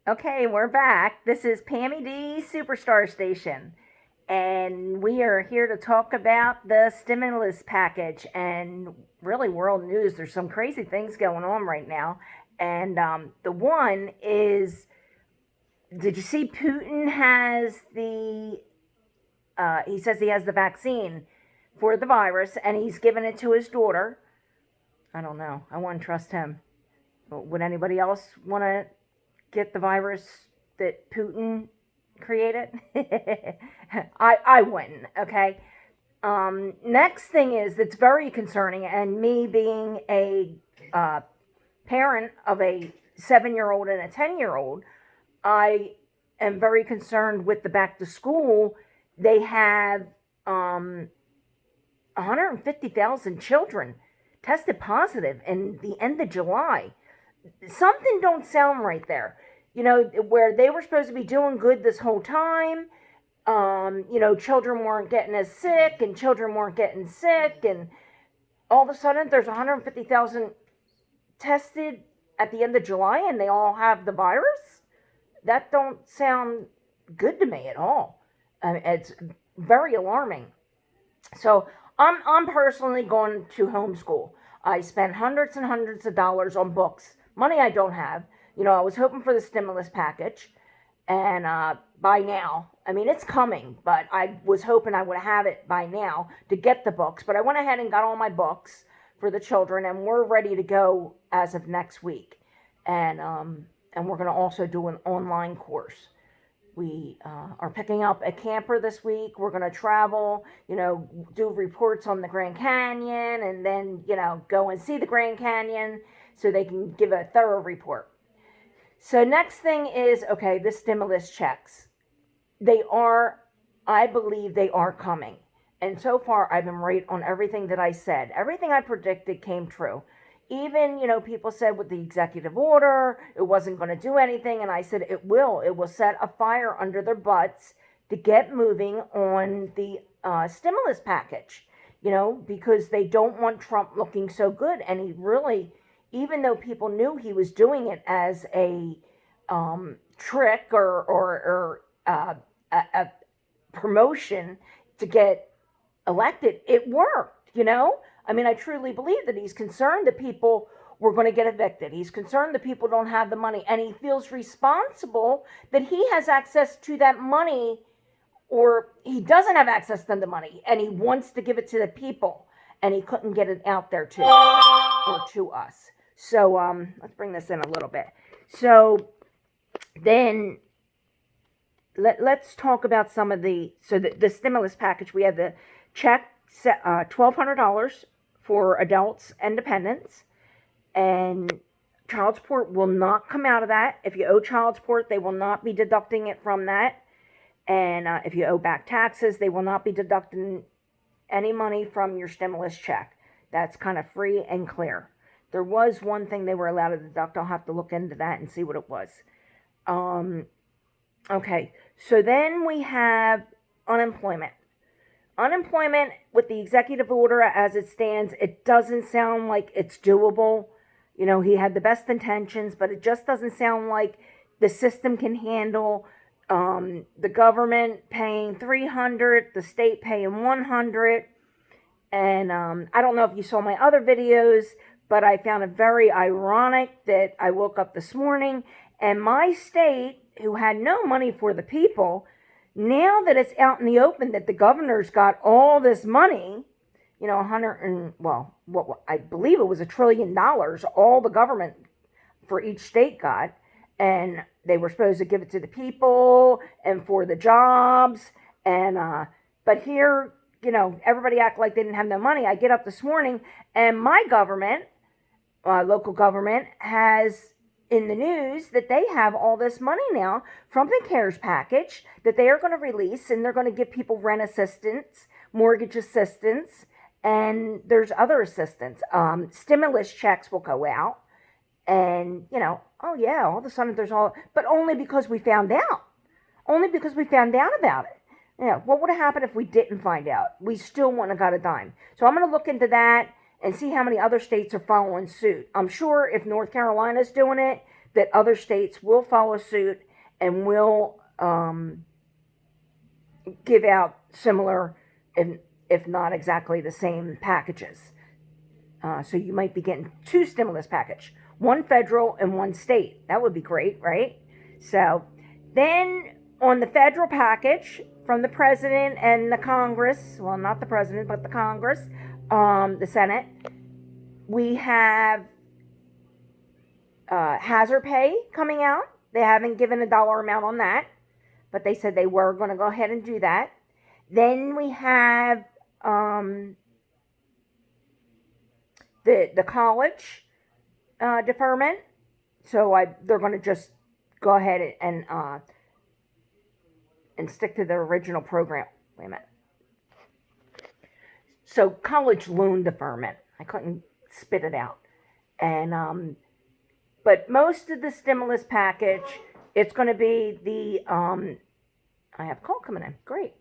Okay, we're back. This is Pammy D Superstar Station, and we are here to talk about the stimulus package and really world news. There's some crazy things going on right now, and the one is, did you see Putin has the? He says he has the vaccine for the virus, and he's given it to his daughter. I don't know. I wouldn't trust him. Would anybody else want to get the virus that Putin created? I wouldn't. Okay. Next thing is that's very concerning, and me being a uh, parent of a 7 year old and a 10 year old, I am very concerned with the back to school. They have 150,000 children tested positive in the end of July. Something don't sound right there. Where they were supposed to be doing good this whole time. Children weren't getting as sick, and children weren't getting sick, and all of a sudden there's 150,000 tested at the end of July, and they all have the virus. That don't sound good to me at all. It's very alarming. So I'm personally going to homeschool. I spent hundreds and hundreds of dollars on books, money I don't have. I was hoping for the stimulus package, and by now, I mean, it's coming, but I was hoping I would have it by now to get the books. But I went ahead and got all my books for the children, and we're ready to go as of next week. And we're going to also do an online course. We are picking up a camper this week. We're going to travel, do reports on the Grand Canyon, and then, go and see the Grand Canyon so they can give a thorough report. So next thing is, okay, the stimulus checks. I believe they are coming. And so far, I've been right on everything that I said. Everything I predicted came true. Even, people said with the executive order, it wasn't going to do anything. And I said, it will. It will set a fire under their butts to get moving on the stimulus package, because they don't want Trump looking so good. And he really, even though people knew he was doing it as a trick or a promotion to get elected, it worked. I mean, I truly believe that he's concerned that people were going to get evicted. He's concerned that people don't have the money, and he feels responsible that he has access to that money, or he doesn't have access to the money, and he wants to give it to the people, and he couldn't get it out there to us. So let's bring this in a little bit. So then let's talk about some of the stimulus package. We have the check, $1,200 for adults and dependents, and child support will not come out of that. If you owe child support, they will not be deducting it from that. And if you owe back taxes, they will not be deducting any money from your stimulus check. That's kind of free and clear. There was one thing they were allowed to deduct. I'll have to look into that and see what it was. Okay, so then we have unemployment. Unemployment, with the executive order as it stands, it doesn't sound like it's doable. He had the best intentions, but it just doesn't sound like the system can handle the government paying $300, the state paying $100. And I don't know if you saw my other videos, but I found it very ironic that I woke up this morning and my state, who had no money for the people, now that it's out in the open that the governor's got all this money, what I believe it was $1 trillion, all the government for each state got, and they were supposed to give it to the people and for the jobs, and but here, everybody act like they didn't have no money. I get up this morning and my government, local government, has in the news that they have all this money now from the CARES package that they are going to release, and they're going to give people rent assistance, mortgage assistance, and there's other assistance. Stimulus checks will go out, and oh yeah, all of a sudden but only because we found out. Only because we found out about it. What would have happened if we didn't find out? We still wouldn't have got a dime. So I'm going to look into that and see how many other states are following suit. I'm sure if North Carolina's doing it, that other states will follow suit and will give out similar, if not exactly the same packages. So you might be getting two stimulus package, one federal and one state. That would be great, right? So then on the federal package from the president and the Congress, well, not the president, but the Congress, the Senate, we have hazard pay coming out. They haven't given a dollar amount on that, but they said they were going to go ahead and do that. Then we have the college deferment. So they're going to just go ahead and stick to the original program. Wait a minute. So college loan deferment. I couldn't spit it out. And but most of the stimulus package, it's going to be the I have a call coming in. Great.